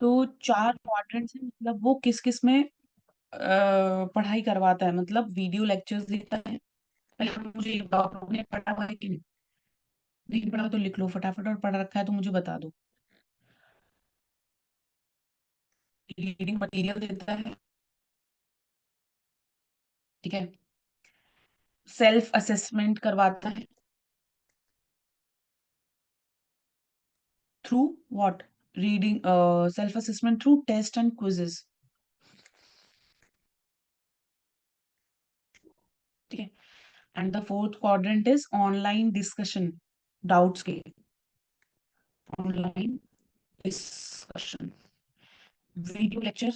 तो 4 क्वाड्रेंट्स हैं, मतलब वो किस-किस में पढ़ाई करवाता है, मतलब वीडियो लेक्चर्स देता है। पहले आप मुझे ये बताओ, आप लोगों ने पढ़ा हुआ है कि नहीं? नहीं पढ़ा तो लिख लो फटाफट, और पढ़ रखा है तो मुझे बता दो। रीडिंग मटेरियल देता है, ठीक है? सेल्फ असेसमेंट करवाता है। Through what? Reading self assessment through test and quizzes, ठीक है? And the fourth quadrant is online discussion, doubts के, online discussion, video lecture,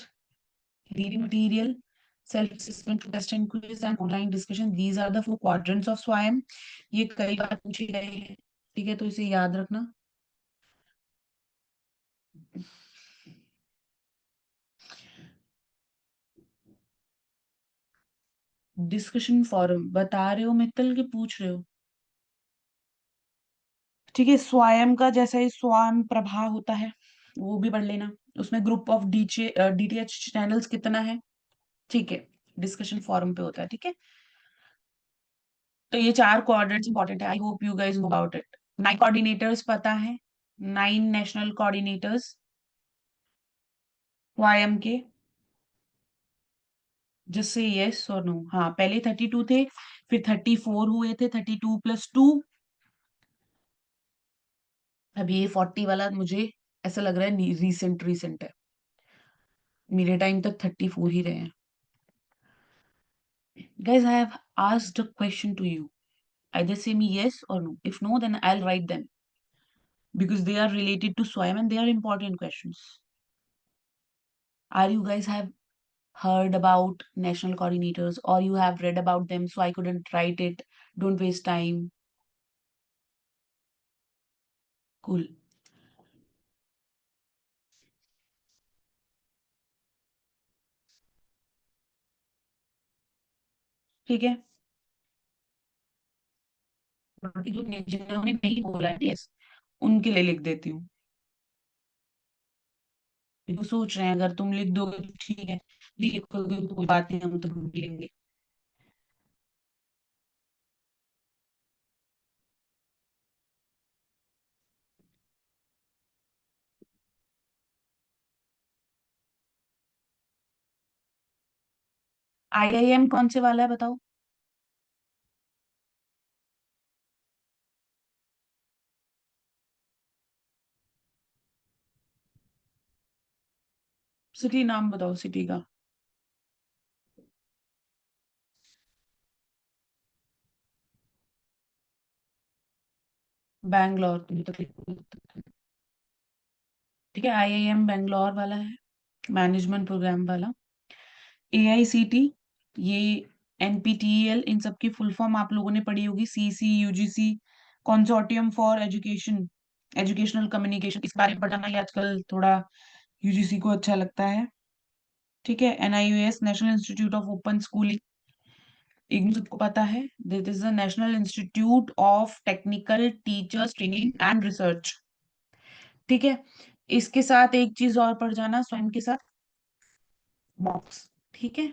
reading material, self-assessment, test and quiz, and online discussion. These are the 4 quadrants of SWAYAM. ये कई बार पूछे गए हैं, ठीक है? तो इसे याद रखना। डिस्कशन फोरम बता रहे हो मित्तल के पूछ रहे हो? ठीक है, स्वायम का जैसा ही स्वायम प्रभा होता है, वो भी पढ़ लेना। उसमें ग्रुप ऑफ डीटीएच चैनल्स कितना है, ठीक है? डिस्कशन फोरम पे होता है, ठीक है? तो ये 4 क्वाड्रेंट्स इंपॉर्टेंट है। I hope you guys know about it. 9 coordinators पता है? 9 नेशनल कोऑर्डिनेटर्स वाईएम के, जस्ट से यस और नो। हाँ, पहले 32 थे, फिर 34 हुए थे, 32 प्लस 2, अब ये 40 वाला मुझे ऐसा लग रहा है रिसेंट रिसेंट है। मेरे टाइम तक 34 ही रहे हैं। Guys, I have asked a question to you. Either say me yes or no. If no, then I'll write them because they are related to SWAYAM and they are important questions. Are you guys have heard about national coordinators or you have read about them so I couldn't write it? Don't waste time. Cool. ठीक है, बाकी जो जिन्होंने नहीं बोला है yes, उनके लिए लिख देती हूँ। वो सोच रहे हैं अगर तुम लिख दोगे तो ठीक है, नहीं लिखोगे तो कोई बात नहीं, हम तो ढूंढ लेंगे। आईआईएम कौन से वाला है बताओ? सिटी नाम बताओ सिटी का। बैंगलोर, तुम तो ठीक है, आईआईएम बैंगलोर वाला है, मैनेजमेंट प्रोग्राम वाला। एआईसीटी, ये एनपीटीईएल, इन सब की फुल फॉर्म आप लोगों ने पढ़ी होगी। CC UGC, consortium for education, educational communication, इस बारे में पढ़ना ही आजकल थोड़ा यूजीसी को अच्छा लगता है, ठीक है? NIOS, national institute of open schooling, IGNOU सबको पता है। This is the national institute of technical teachers training and research, ठीक है? इसके साथ एक चीज और पढ़ जाना स्वयं के साथ, मॉक्स, ठीक है?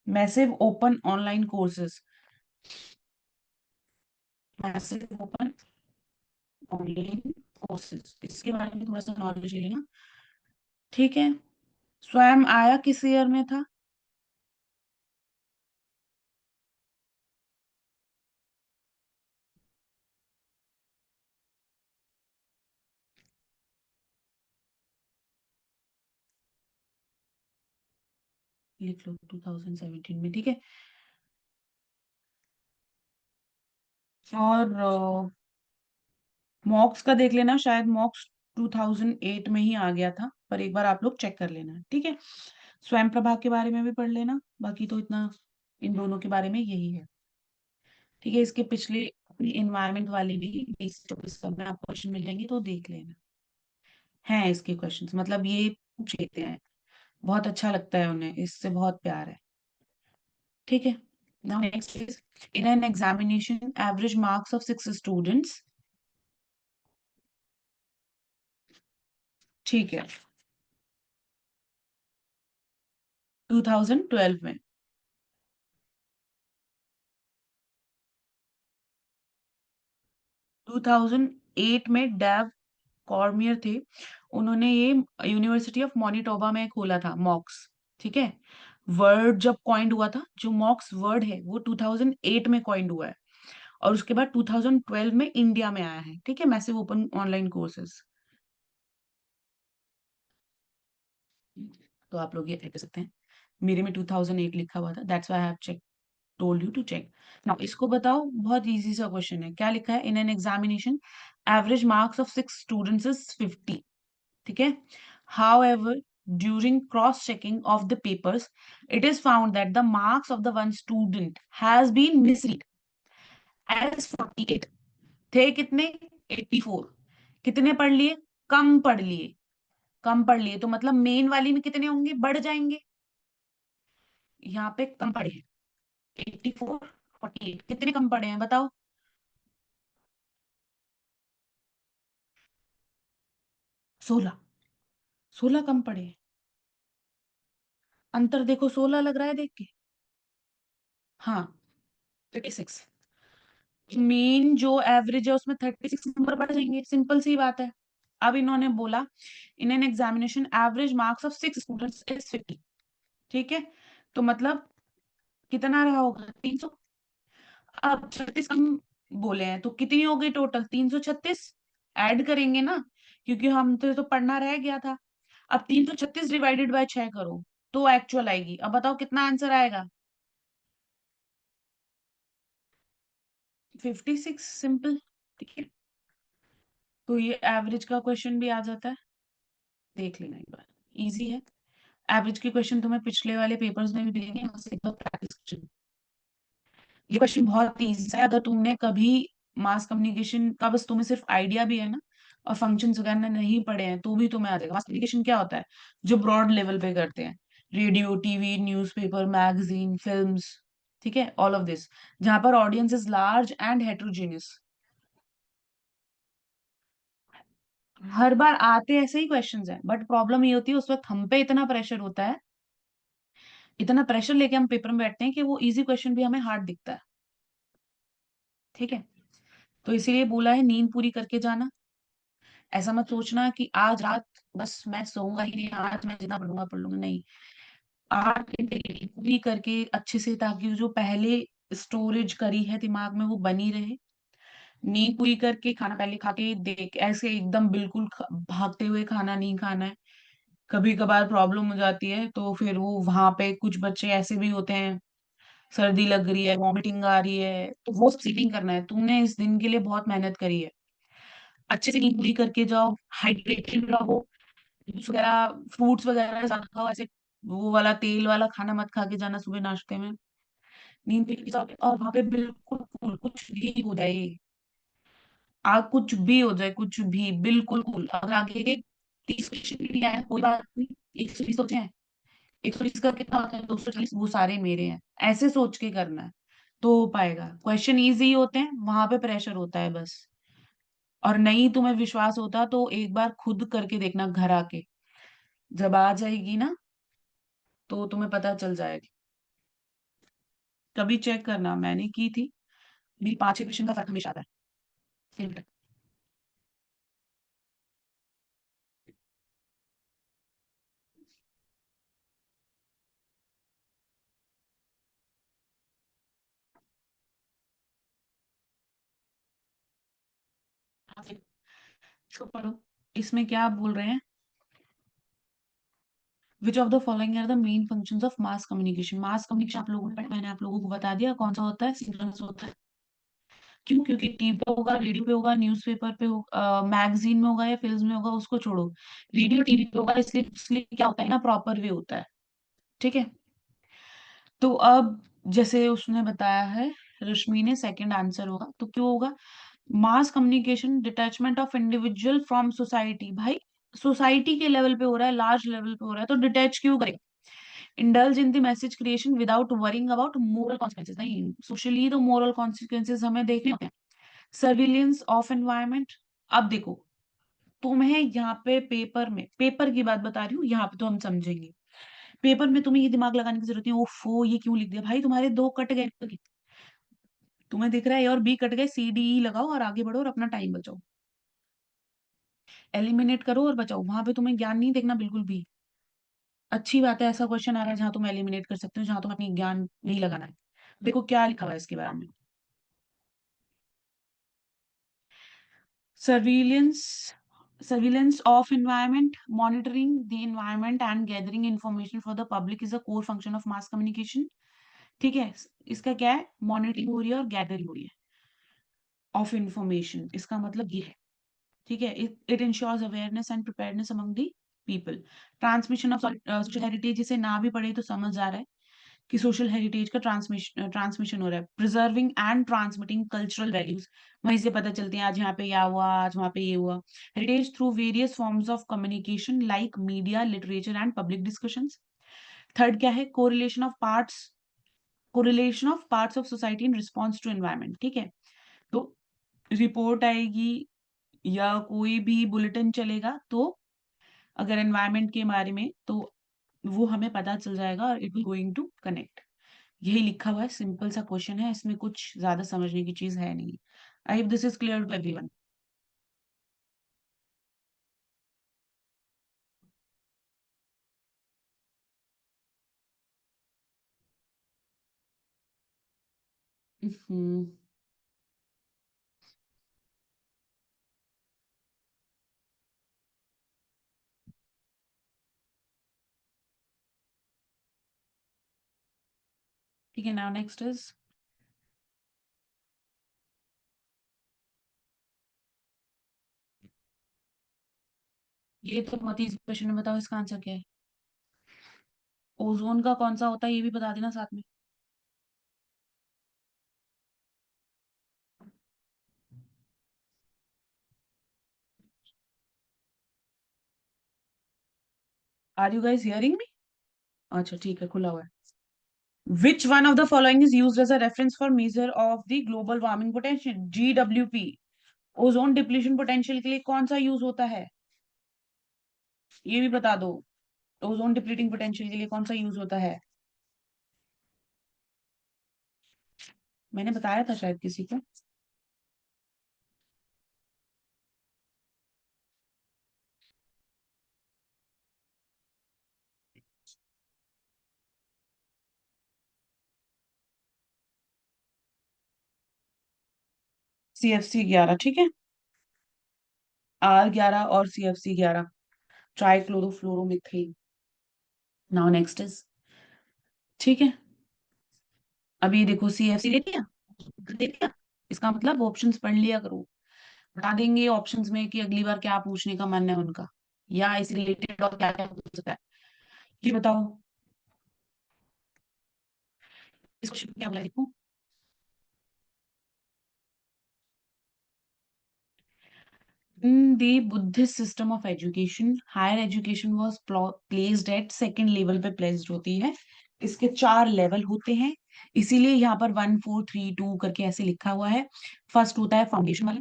Massive open online courses, massive open online courses, इसके बारे में थोड़ा सा नॉलेज ले लेना, ठीक है? स्वयं आया किस ईयर में था? लिख लो 2017 में, ठीक है? और मॉक्स का देख लेना, शायद मॉक्स 2008 में ही आ गया था, पर एक बार आप लोग चेक कर लेना, ठीक है? स्वयं प्रभा के बारे में भी पढ़ लेना, बाकी तो इतना इन दोनों के बारे में यही है, ठीक है? इसके पिछले अपनी इन्वायरमेंट वाले भी 2024 में आपको क्वेश्चन मिल जाएंगे, तो देख लेना। हैं इसके क्वेश्चंस, मतलब ये पूछ लेते हैं, बहुत अच्छा लगता है उन्हें, इससे बहुत प्यार है, ठीक है? Now next is, in an examination average marks of 6 students, ठीक है? 2012 में। 2008 में डेव कॉर्मियर थे, उन्होंने ये यूनिवर्सिटी ऑफ मैनिटोबा में खोला था मॉक्स। ठीक है, वर्ड जब कॉइंड हुआ था, जो मॉक्स वर्ड है वो 2008 में कॉइंड हुआ है, और उसके बाद 2012 में इंडिया में आया है। ठीक है, मैसिव ओपन ऑनलाइन कोर्सेज। तो आप लोग ये check कर सकते हैं, मेरे में 2008 लिखा हुआ था, that's why I have check told you to check. Now इसको बताओ, बहुत इजी सा क्वेश्चन है, क्या लिखा है, in an examination average marks of 6 students is 50। ठीक है, however during cross checking of the papers it is found that the marks of the one student has been misread as 48। थे कितने, 84। कितने पढ़ लिए, कम पढ़ लिए। कम पढ़ लिए तो मतलब मेन वाली में कितने होंगे, बढ़ जाएंगे। यहाँ पे कम पढ़े हैं, 84, 48, कितने कम पढ़े हैं बताओ। 16। 16 कम पढ़े हैं। अंतर देखो, 16 लग रहा है देख के। हाँ, 36। मेन जो एवरेज है उसमें 36 नंबर बढ़ जाएंगे, सिंपल सी बात है। अब इन्होंने बोला in an examination average marks of 6 students is 50। ठीक है, तो मतलब कितना रहा होगा, 300। अब 36 कम बोले हैं तो कितनी हो गई टोटल, 336। ऐड करेंगे ना, क्योंकि हम तो पढ़ना रह गया था। अब 336 डिवाइडेड बाय 6 करो तो एक्चुअल आएगी। अब बताओ कितना आंसर आएगा, 56, सिंपल। ठीक है, तो ये एवरेज का क्वेश्चन भी आ जाता है, देख लेना एक बार, इजी है। एवरेज के क्वेश्चन तुम्हें पिछले वाले पेपर्स में भी मिलेंगे, यहाँ से एक बार प्रैक्टिस। ये क्वेश्चन बहुत इजी है, अगर तुमने कभी मास कम्युनिकेशन का बस तुम्हें सिर्फ आइडिया भी है ना, और फंक्शंस वगैरह नहीं पढ़े हैं, तो भी तुम्हें आ जाएगा। मास कम्युनिकेशन क्या होता है, जो ब्रॉड लेवल पे करते हैं, radio, TV, newspaper, magazine, films. ठीक है, ऑल ऑफ दिस, जहां पर audience is large and heterogeneous. हर बार आते ऐसे ही क्वेश्चंस हैं, बट प्रॉब्लम ये होती है उस वक्त हम पे इतना प्रेशर होता है, इतना प्रेशर लेके हम पेपर में बैठते हैं कि वो इजी क्वेश्चन भी हमें हार्ड दिखता है। ठीक है, तो इसीलिए बोला है नींद पूरी करके जाना। ऐसा मत सोचना कि आज रात बस मैं सोऊंगा ही नहीं, आज मैं जितना पढ़ूंगा पढ़ लूंगा, नहीं। 8 घंटे की नींद पूरी करके अच्छे से, ताकि जो पहले स्टोरेज करी है दिमाग में वो बनी रहे। नींद पूरी करके खाना पहले खा के देख, ऐसे एकदम बिल्कुल भागते हुए खाना नहीं खाना है। कभी कभार प्रॉब्लम हो जाती है तो फिर वो वहां पे कुछ बच्चे ऐसे भी होते हैं, सर्दी लग रही है, वॉमिटिंग आ रही है, तो वो स्लीपिंग करना है। तुमने इस दिन के लिए बहुत मेहनत करी है, अच्छे से नींद पूरी करके जाओ, हाइड्रेटेड रहो, जूस वगैरह, फ्रूट्स वगैरह ज्यादा खाओ, ऐसे वो वाला तेल वाला खाना मत खा के जाना सुबह नाश्ते में। नींद पूरी करके जाओगे और वहां पे बिल्कुल cool, कुछ भी हो जाए, कुछ भी हो जाए, कुछ भी बिल्कुल कूल। अगर आगे के 30 क्वेश्चन भी नहीं आए कोई बात नहीं, 120 सोचे हैं, 120 का कितना होता है, 240, वो सारे मेरे हैं, ऐसे सोच के करना है तो हो पाएगा। क्वेश्चन इजी होते हैं, वहां पे प्रेशर होता है बस। और नहीं तुम्हें विश्वास होता तो एक बार खुद करके देखना घर आके, जब आ जाएगी ना तो तुम्हें पता चल जाएगा। कभी चेक करना, मैंने की थी, मेरी 5-6 क्वेश्चन का फर्क हमेशा आता है। सिंपल। हाँ, फिर इसको पढ़ो, इसमें क्या बोल रहे हैं, which of the following are the main functions of mass communication. Mass communication आप लोगों ने पढ़ा, मैंने आप लोगों को बता दिया कौन सा होता है, सिंक्रोनस होता है। क्यों, क्योंकि टीवी पे होगा, रेडियो पे होगा, न्यूज़पेपर पे होगा, मैगजीन में होगा या फिल्म में होगा, उसको छोड़ो। रेडियो टीवी पे होगा, इसलिए क्या होता है ना, प्रॉपर वे होता है। ठीक है, तो अब जैसे उसने बताया है, रश्मि ने, सेकंड आंसर होगा, तो क्यों होगा, mass communication detachment of individual from society. भाई सोसाइटी के लेवल पे हो रहा है, लार्ज लेवल पे हो रहा है, तो डिटैच क्यों करें। Indulge in the message creation without worrying about moral consequences. नहीं, सोशली तो मोरल कॉन्सिक्वेंसेज हमें देखने होते हैं। Surveillance of environment. अब देखो, तुम्हें यहाँ पे पेपर में, पेपर की बात बता रही हूँ, यहाँ पे तो हम समझेंगे। पेपर में तुम्हें ये दिमाग लगाने की जरूरत नहीं, ओफो ये क्यों लिख दिया भाई, तुम्हारे दो कट गए, तुम्हें दिख रहा है ए और बी कट गए, सी डी ई लगाओ और आगे बढ़ो और अपना टाइम बचाओ, एलिमिनेट करो और बचाओ, वहां पे तुम्हें ज्ञान नहीं देखना बिल्कुल भी। अच्छी बात है, ऐसा क्वेश्चन आ रहा है जहां तुम एलिमिनेट कर सकते हो, जहां तुम अपनी ज्ञान नहीं लगाना है। देखो क्या लिखा हुआ है इसके बारे में। surveillance surveillance of environment, monitoring the environment and gathering information for the public is a core function of mass communication। ठीक है, इसका क्या है, मॉनिटरिंग हो रही है और गैदरिंग हो रही है ऑफ इंफॉर्मेशन, इसका मतलब ये है। ठीक है, it ensures awareness and preparedness among the people. Transmission of social heritage, इसे ना भी पढ़े तो समझ आ रहा है कि सोशल हेरिटेज का ट्रांसमिशन हो रहा है। Preserving and transmitting cultural values, वहीं से पता चलते हैं आज यहाँ पे क्या हुआ, आज वहाँ पे ये हुआ। Heritage through various forms of communication like media, literature and public discussions. Third क्या है, correlation of parts of society in response to environment. ठीक है, तो रिपोर्ट आएगी या कोई भी बुलेटिन चलेगा तो अगर एनवायरमेंट के बारे में, तो वो हमें पता चल जाएगा, it will going to connect. यही लिखा हुआ है, सिंपल सा क्वेश्चन है, इसमें कुछ ज्यादा समझने की चीज है नहीं। I hope this is clear to everyone. Hmm. ठीक है, नाउ नेक्स्ट इज, ये तो बहुत ही क्वेश्चन है, बताओ इसका आंसर क्या है। ओजोन का कौन सा होता है ये भी बता देना साथ में। Are you guys hearing me? अच्छा ठीक है, खुला हुआ है। Which one of the following is used as a reference for measure of the global warming potential, GWP। Ozone depletion potential के लिए कौन सा यूज होता है, ये भी बता दो। ओजोन डिप्लीटिंग पोटेंशियल के लिए कौन सा यूज होता है, मैंने बताया था शायद किसी को। CFC 11, ठीक है, R11 और CFC 11, trichlorofluoromethane. Now next is, ठीक है, अभी देखो CFC देख लिया, देख लिया, इसका मतलब ऑप्शंस पढ़ लिया करो, बता देंगे ऑप्शंस में कि अगली बार क्या पूछने का मन है उनका, या इस रिलेटेड और क्या क्या पूछ सकता है। ये बताओ, इस क्वेश्चन क्या बोला देखो। In the Buddhist system of education, higher education was placed at second level पे placed होती है। इसके 4 लेवल होते हैं, इसीलिए यहाँ पर 1 4 3 2 करके ऐसे लिखा हुआ है। फर्स्ट होता है फाउंडेशन वाला,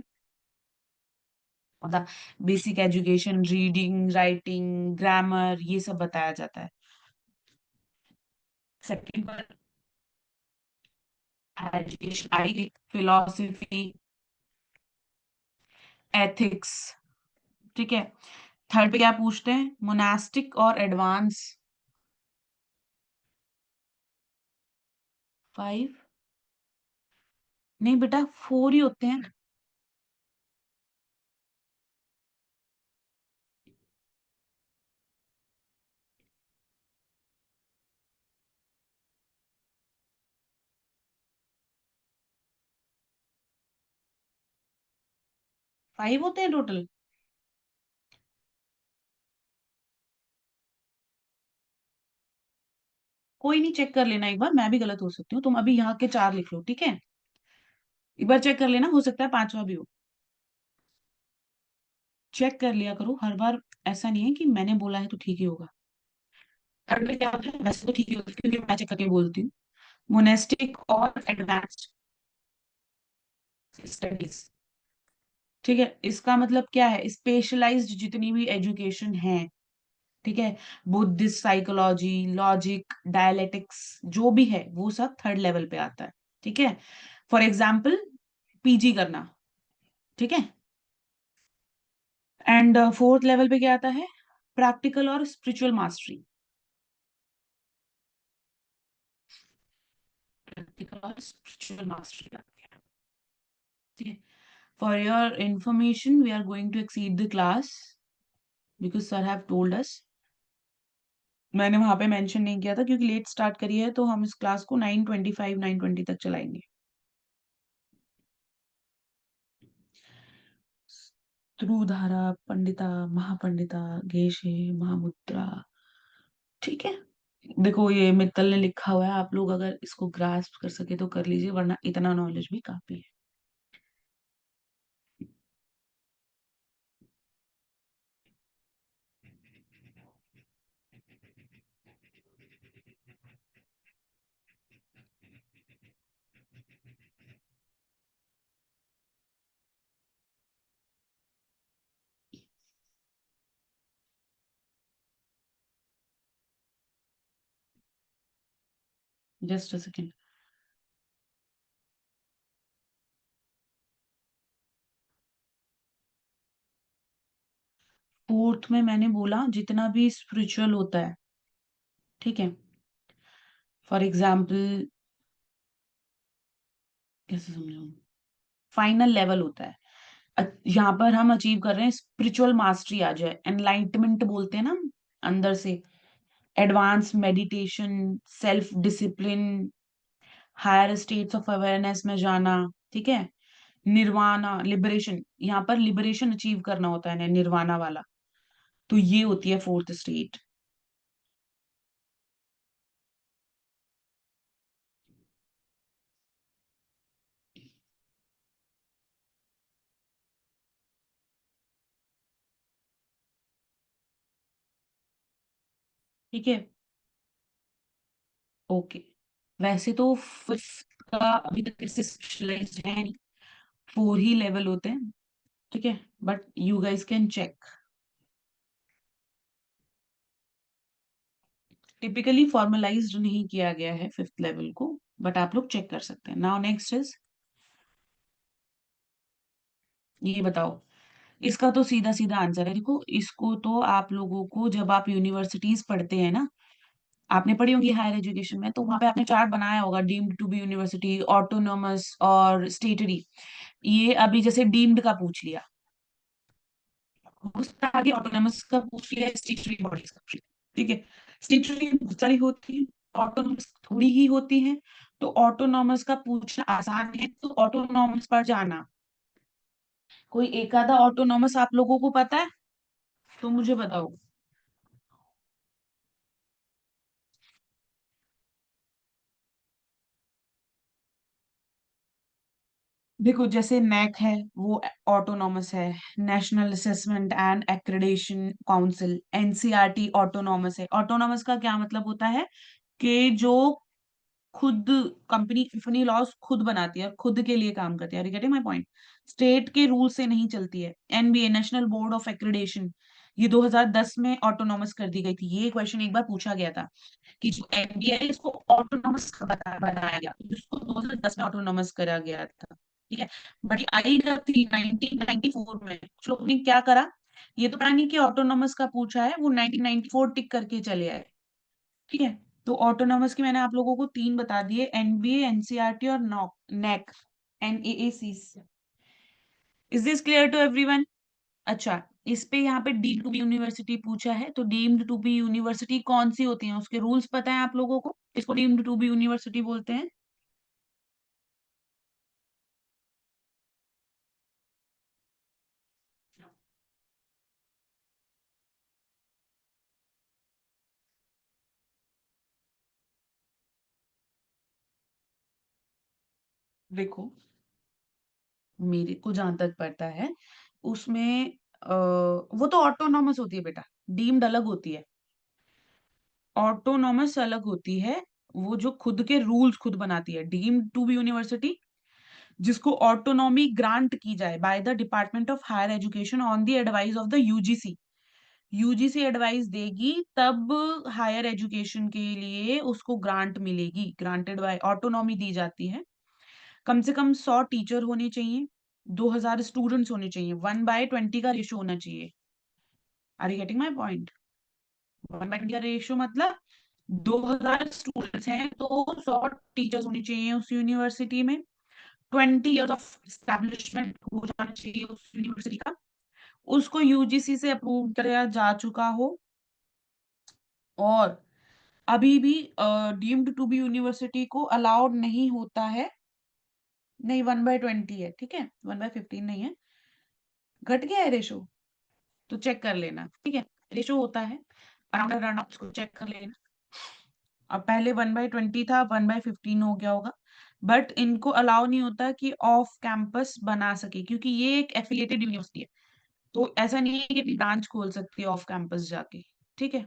मतलब basic education, reading writing grammar ये सब बताया जाता है। सेकेंड पर एजुकेशन आई, फिलोसफी, एथिक्स। ठीक है, थर्ड पे क्या पूछते हैं, मोनास्टिक और एडवांस। 5, नहीं बेटा 4 ही होते हैं। 5 होते हैं टोटल। कोई नहीं, चेक कर लेना एक बार, मैं भी गलत हो सकती हूँ, तुम अभी यहाँ के 4 लिख लो, ठीक है, एक बार चेक कर लेना, हो सकता है पांचवा भी हो। चेक कर लिया करो हर बार, ऐसा नहीं है कि मैंने बोला है तो ठीक ही होगा। थर्ड में क्या होता है, वैसे तो ठीक ही होता है क्योंकि मैं चेक करके बोलती हूँ। मोनेस्टिक और एडवांस्ड स्टडीज। ठीक है, इसका मतलब क्या है, स्पेशलाइज्ड जितनी भी एजुकेशन है, ठीक है। बुद्धिस्ट साइकोलॉजी, लॉजिक, डायलेटिक्स, जो भी है वो सब थर्ड लेवल पे आता है। ठीक है। फॉर एग्जाम्पल पीजी करना। ठीक है। एंड फोर्थ लेवल पे क्या आता है? प्रैक्टिकल और स्पिरिचुअल मास्टरी। प्रैक्टिकल और स्पिरिचुअल मास्टरी आती है। ठीक है। For your information we are going to exceed the class because sir have told us. मैंने वहां पे मेंशन नहीं किया था क्योंकि लेट स्टार्ट करी है, तो हम इस क्लास को 9:25 9:20 तक चलाएंगे। ध्रुवधारा, पंडिता, महापंडिता, गेशे, महामुद्रा। ठीक है। देखो ये मित्तल ने लिखा हुआ है, आप लोग अगर इसको ग्रास्प कर सके तो कर लीजिए, वरना इतना नॉलेज भी काफी है। Just a second. फोर्थ में मैंने बोला जितना भी स्पिरिचुअल होता है। ठीक है। फॉर एग्जाम्पल कैसे समझाऊं? फाइनल लेवल होता है। यहाँ पर हम अचीव कर रहे हैं स्पिरिचुअल मास्टरी आ जाए, एनलाइटमेंट बोलते हैं ना हम, अंदर से। Advance meditation, self discipline, higher states of awareness में जाना। ठीक है। निर्वाणा, लिबरेशन, यहाँ पर लिबरेशन अचीव करना होता है निर्वाणा वाला। तो ये होती है फोर्थ स्टेट। ठीक है। ओके। वैसे तो फिफ्थ का अभी तक इससे स्पेशलाइज्ड है नहीं, फोर ही लेवल होते हैं। ठीक है। But you guys can check. Typically formalised नहीं किया गया है फिफ्थ लेवल को, बट आप लोग चेक कर सकते हैं। नाउ नेक्स्ट इज, ये बताओ। इसका तो सीधा सीधा आंसर है, देखो इसको तो आप लोगों को जब आप यूनिवर्सिटीज पढ़ते हैं ना, आपने पढ़ी होगी हायर एजुकेशन में, तो वहां पे आपने चार्ट बनाया होगा, deemed to be university, autonomous और स्टेटरी। ये अभी जैसे डीम्ड का पूछ लिया, उसका आगे ऑटोनोमस का पूछ लिया, स्टेटरी बॉडीज का पूछ लिया। ठीक है। स्टेटरी बहुत सारी होती है, ऑटोनोमस थोड़ी ही होती है। तो ऑटोनोमस का पूछना आसान है, तो ऑटोनोमस पर जाना। कोई एक आधा ऑटोनोमस आप लोगों को पता है तो मुझे बताओ। देखो जैसे नैक है, वो ऑटोनॉमस है, national assessment and accreditation council. NCERT autonomous है। ऑटोनॉमस का क्या मतलब होता है कि जो खुद कंपनी अपनी लॉस खुद बनाती है और खुद के लिए काम करती है। Are you getting my point? State के रूल से नहीं चलती है। NBA, national board of accreditation, ये 2010 में ऑटोनॉमस कर दी गई थी। ये क्वेश्चन एक बार पूछा गया था कि जो एनबीए है इसको ऑटोनॉमस बनाया गया, जिसको 2010 में ऑटोनॉमस करा गया था। ठीक है। बट आई कब थी? 1994 में। कुछ लोग ने क्या करा, ये तो पता नहीं कि ऑटोनॉमस का पूछा है, वो 1994 टिक करके चले आए। ठीक है। तो ऑटोनॉमस की मैंने आप लोगों को तीन बता दिए, एनबीए, एनसीईआरटी और NAAC NAAC, NAAC. Is this clear to everyone? अच्छा, इस पे यहाँ पे डीम्ड टू बी यूनिवर्सिटी पूछा है, तो डीम्ड टू बी यूनिवर्सिटी कौन सी होती है, उसके रूल्स पता है आप लोगों को? इसको डीम्ड टू बी यूनिवर्सिटी बोलते हैं। देखो मेरे को जहां तक पता है उसमें वो तो ऑटोनॉमस होती है बेटा, डीम्ड अलग होती है। ऑटोनॉमस अलग होती है, वो जो खुद के रूल्स खुद बनाती है। डीम्ड टू बी यूनिवर्सिटी जिसको ऑटोनॉमी ग्रांट की जाए by the department of higher education on the advice of the UGC. UGC advice देगी तब हायर एजुकेशन के लिए उसको ग्रांट मिलेगी, ग्रांटेड बाय ऑटोनॉमी दी जाती है। कम से कम 100 टीचर होने चाहिए, 2000 स्टूडेंट्स होने चाहिए, 1/20 का रेशियो होना चाहिए। Are you getting my point? 1/20 का रेशियो मतलब 2000 स्टूडेंट्स हैं तो 100 टीचर्स होने चाहिए उस यूनिवर्सिटी में। 20 years ऑफ एस्टेब्लिशमेंट हो जाना चाहिए उस यूनिवर्सिटी का, उसको यूजीसी से अप्रूव किया जा चुका हो, और अभी भी डीम्ड टू बी यूनिवर्सिटी को अलाउड नहीं होता है। नहीं, 1/20 है, ठीक है, 1/15 नहीं है, घट गया है रेशो, तो चेक कर लेना, ठीक है। रेशो होता है अराउंड अराउंड, उसको चेक कर लेना। अब पहले 1/20 था, 1/15 हो गया होगा, बट इनको अलाउ नहीं होता कि ऑफ कैंपस बना सके, क्योंकि ये एक एफिलिएटेड यूनिवर्सिटी है, तो ऐसा नहीं है कि ब्रांच खोल सकती है ऑफ कैंपस जाके, ठीक है।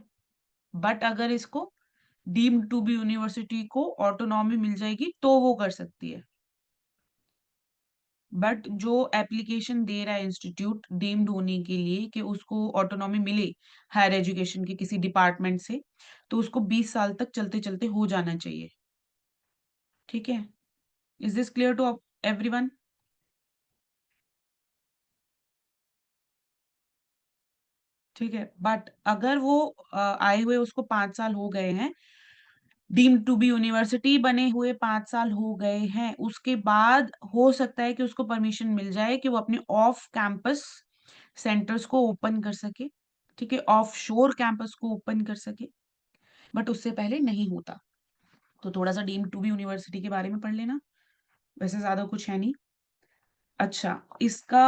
बट अगर इसको डीम्ड टू बी यूनिवर्सिटी को ऑटोनॉमी मिल जाएगी तो वो कर सकती है। बट जो एप्लीकेशन दे रहा है इंस्टीट्यूट डीम्ड होने के लिए कि उसको ऑटोनॉमी मिले हायर एजुकेशन के किसी डिपार्टमेंट से, तो उसको 20 साल तक चलते चलते हो जाना चाहिए, ठीक है। Is this clear to everyone? ठीक है, बट अगर वो आए हुए उसको 5 साल हो गए हैं, डीम्ड टू बी यूनिवर्सिटी बने हुए 5 साल हो गए हैं, उसके बाद हो सकता है कि उसको परमिशन मिल जाए कि वो अपने ऑफ कैंपस सेंटर्स को ओपन कर सके, ठीक है, ऑफ शोर कैंपस को ओपन कर सके, बट उससे पहले नहीं होता। तो थोड़ा सा डीम्ड टू बी यूनिवर्सिटी के बारे में पढ़ लेना, वैसे ज्यादा कुछ है नहीं। अच्छा, इसका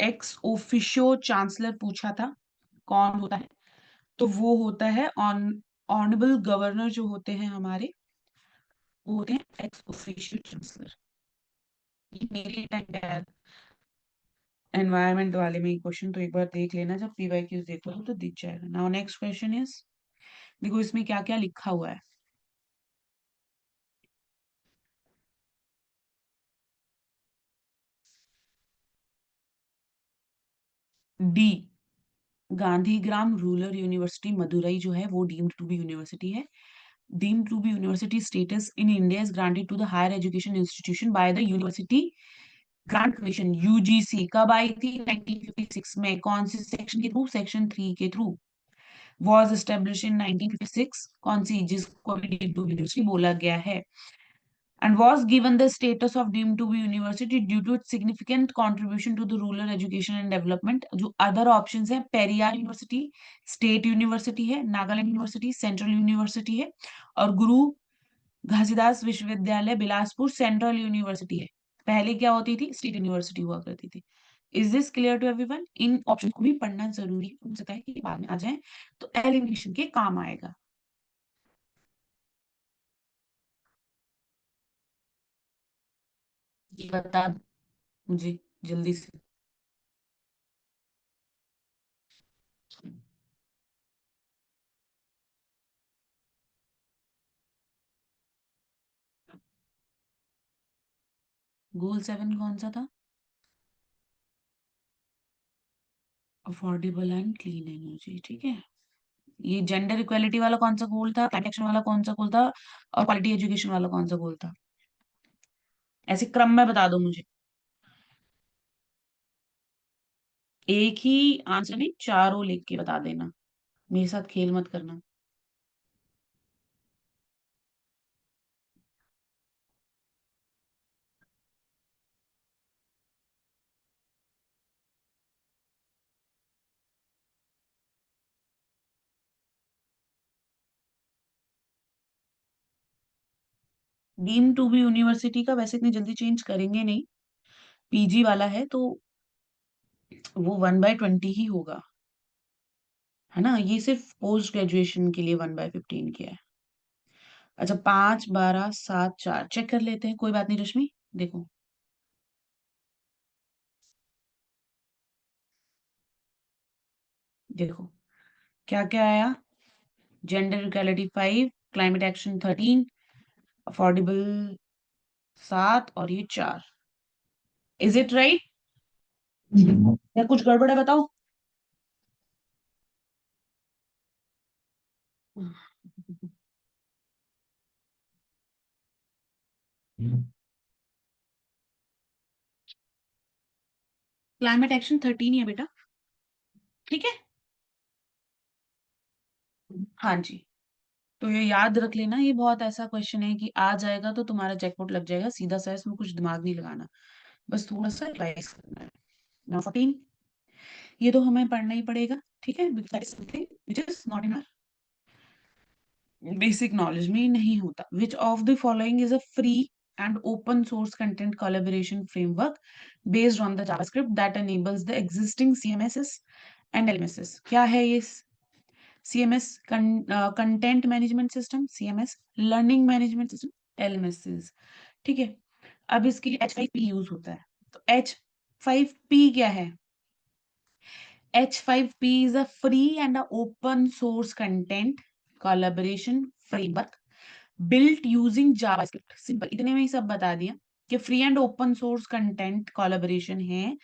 एक्स ओफिशियो चांसलर पूछा था, कौन होता है? तो वो होता है ऑनरेबल गवर्नर, जो होते हैं हमारे, वो होते हैं एक्स ऑफिशियो चांसलर। ये मेरे टाइम पे आया एनवायरमेंट वाले में क्वेश्चन, तो एक बार देख लेना, जब पीवाईक्यूज देखो तो दिख जाएगा। नाउ नेक्स्ट क्वेश्चन इज, देखो इसमें क्या क्या लिखा हुआ है। D, Gandhigram rural university Madurai जो है वो डीम्ड टू बी यूनिवर्सिटी है। Deemed to be university status in India is granted to the higher education institution by the university grant commission, UGC. कब आई थी? 1956 में। कौन से सेक्शन के थ्रू? सेक्शन 3 के थ्रू। वॉज एस्टेब्लिश इन 1956, कौन सी, जिसको अभी डीम्ड टू बी यूनिवर्सिटी बोला गया है। And was given the status of deemed to be university due to its significant contribution to the rural education and development। जो other options हैं, Periyar university state university है, Nagaland university central university है, और गुरु घासीदास विश्वविद्यालय Bilaspur central university है। पहले क्या होती थी? स्टेट यूनिवर्सिटी हुआ करती थी। Is this clear to everyone? इन ऑप्शन को भी पढ़ना जरूरी हो सकता है कि बाद में आ जाए तो एलिमिनेशन के काम आएगा। ये बता मुझे जल्दी से। गोल 7 कौन सा था? अफोर्डेबल एंड क्लीन एनर्जी, ठीक है। ये जेंडर इक्वेलिटी वाला कौन सा गोल था? क्लाइमेट एक्शन वाला कौन सा गोल था? और क्वालिटी एजुकेशन वाला कौन सा गोल था? ऐसे क्रम में बता दो मुझे। एक ही आंसर नहीं, चारों लिख के बता देना, मेरे साथ खेल मत करना। डीम टू बी यूनिवर्सिटी का वैसे इतनी जल्दी चेंज करेंगे नहीं, पीजी वाला है तो वो 1/20 ही होगा, है ना। ये सिर्फ पोस्ट ग्रेजुएशन के लिए 1/15 किया है। अच्छा, 5 12 7 4 चेक कर लेते हैं, कोई बात नहीं रश्मि। देखो, देखो क्या क्या आया। Gender equality 5, climate action 13, affordable 7, और ये 4। Is it right? या कुछ गड़बड़ है बताओ। क्लाइमेट एक्शन 13 ही है बेटा। ठीक है। हाँ जी। तो ये याद रख लेना, ये बहुत ऐसा क्वेश्चन है कि आ जाएगा तो तुम्हारा जैकपॉट लग जाएगा सीधा सा, इसमें कुछ दिमाग नहीं लगाना, बस थोड़ा सा रिवाइज करना है। नाउ 14, ये तो हमें पढ़ना ही पड़ेगा, ठीक है, because that is something which is not in our basic knowledge में ही नहीं होता। Which of the following is a free and open source content collaboration framework based on the JavaScript that enables the existing CMSS and LMSS? क्या है ये? CMS content management system, CMS learning management system, LMSS. ठीक है। अब इसके लिए H5P use होता है। तो H5P क्या है? H5P is a free and a open source content collaboration framework built using JavaScript. Simple, इतने में ही सब बता दिया कि free and open source content collaboration है,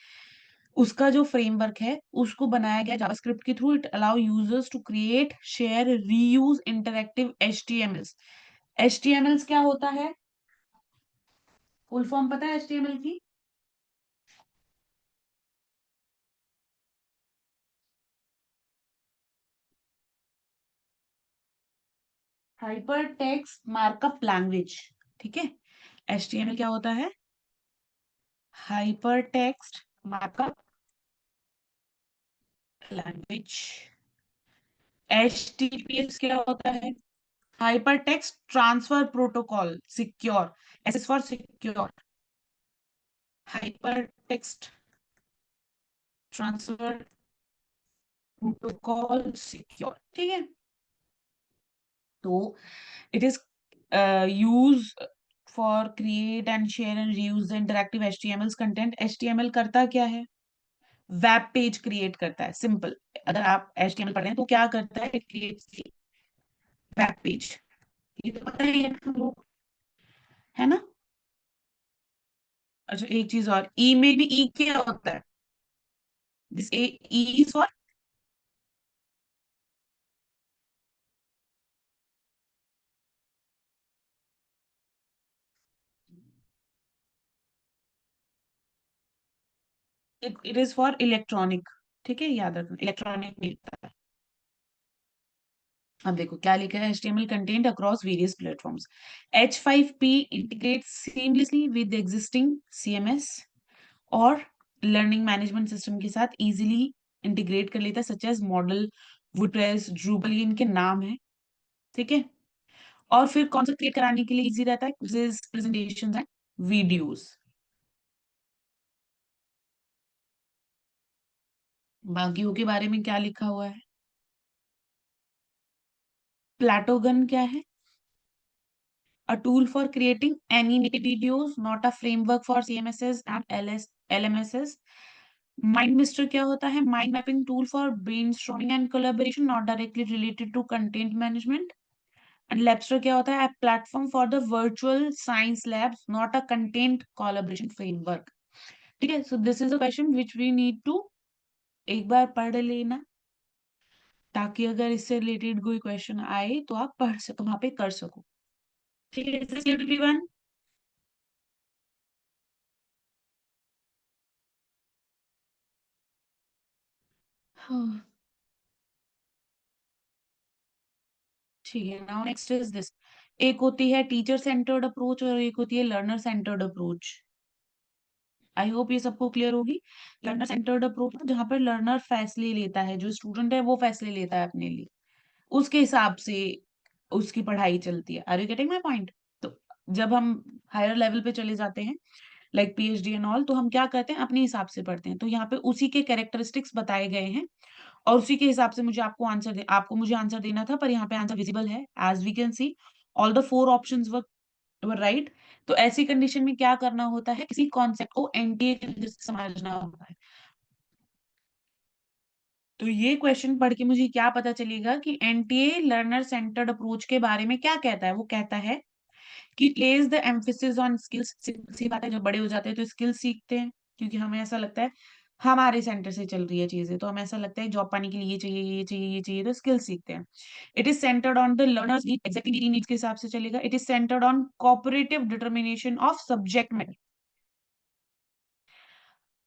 उसका जो फ्रेमवर्क है उसको बनाया गया जावास्क्रिप्ट के थ्रू। It allow users to create, share, reuse interactive HTMLs. HTMLs क्या होता है? फुल फॉर्म पता है एचटीएमएल की? Hyper text markup language. ठीक है। एचटीएमएल क्या होता है? Hyper text markup language. HTTPS क्या होता है? Hyper text transfer protocol secure. S is for secure. Hyper text transfer protocol secure. ठीक है। तो it is use for create and share and reuse interactive HTML content. HTML करता क्या है? Web page create करता है। सिंपल, अगर आप एचटीएमएल पढ़ रहे हैं तो क्या करता है? It creates web page. ये तो पता ही है हम लोग, है ना? अच्छा, एक चीज और, ई में भी ई क्या होता है? This A E is for, it is for electronic. ठीक है, याद रखना, इलेक्ट्रॉनिक में होता है। अब देखो क्या लिखा है, HTML content across various platforms. H5P integrate seamlessly with existing CMS और लर्निंग मैनेजमेंट सिस्टम के साथ इजीली इंटीग्रेट कर लेता है, सच एज मॉडल, वुडप्रेस, ड्रूबल, ये इनके नाम है। ठीक है। और फिर कौन सा क्रिएट कराने के लिए इजी रहता है? Quizzes, presentations and videos. बाकियों के बारे में क्या लिखा हुआ है? प्लेटोगन क्या है? A tool for creating animated videos, not a framework for CMSs and LMSs. MindMister क्या होता है? Mind mapping tool for brainstorming and collaboration, not directly related to content management. And Labster क्या होता है? A platform for the virtual science labs, not a content collaboration framework. ठीक है, so this is a question which we need to एक बार पढ़ लेना, ताकि अगर इससे रिलेटेड कोई क्वेश्चन आए तो आप पढ़ सको, वहां पे कर सको। ठीक है, is this clear to everyone? हाँ, ठीक है। नाउ नेक्स्ट इज दिस, एक होती है टीचर सेंटर्ड अप्रोच और एक होती है learner centred approach. I hope ये सबको क्लियर होगी। लर्नर सेंटर्ड अप्रोच जहां पर लर्नर फैसले लेता है, जो स्टूडेंट है वो फैसले लेता है अपने लिए, उसके हिसाब से उसकी पढ़ाई चलती है। Are you getting my point? तो जब हम हायर लेवल पे चले जाते हैं, लाइक PhD एंड ऑल, तो हम क्या करते हैं? अपने हिसाब से पढ़ते हैं। तो यहाँ पे उसी के कैरेक्टरिस्टिक्स बताए गए हैं और उसी के हिसाब से मुझे आपको मुझे आंसर देना था, पर यहाँ पे आंसर विजिबल है, as we can see all the four options were right. तो ऐसी कंडीशन में क्या करना होता है? किसी कॉन्सेप्ट को एनटीए के नजर से समझना होता है। तो ये क्वेश्चन पढ़ के मुझे क्या पता चलेगा कि एनटीए लर्नर सेंटर्ड अप्रोच के बारे में क्या कहता है? वो कहता है कि place the emphasis on skills. सी बात है, जब बड़े हो जाते हैं तो स्किल्स सीखते हैं, क्योंकि हमें ऐसा लगता है हमारे सेंटर से चल रही है चीजें, तो हमें ऐसा लगता है जॉब पाने के लिए ये चाहिए, ये चाहिए, ये चाहिए, तो स्किल सीखते हैं। It is centred on the learners need, exactly मेरी नीड्स के हिसाब से चलेगा। It is centred on cooperative determination of subject matter.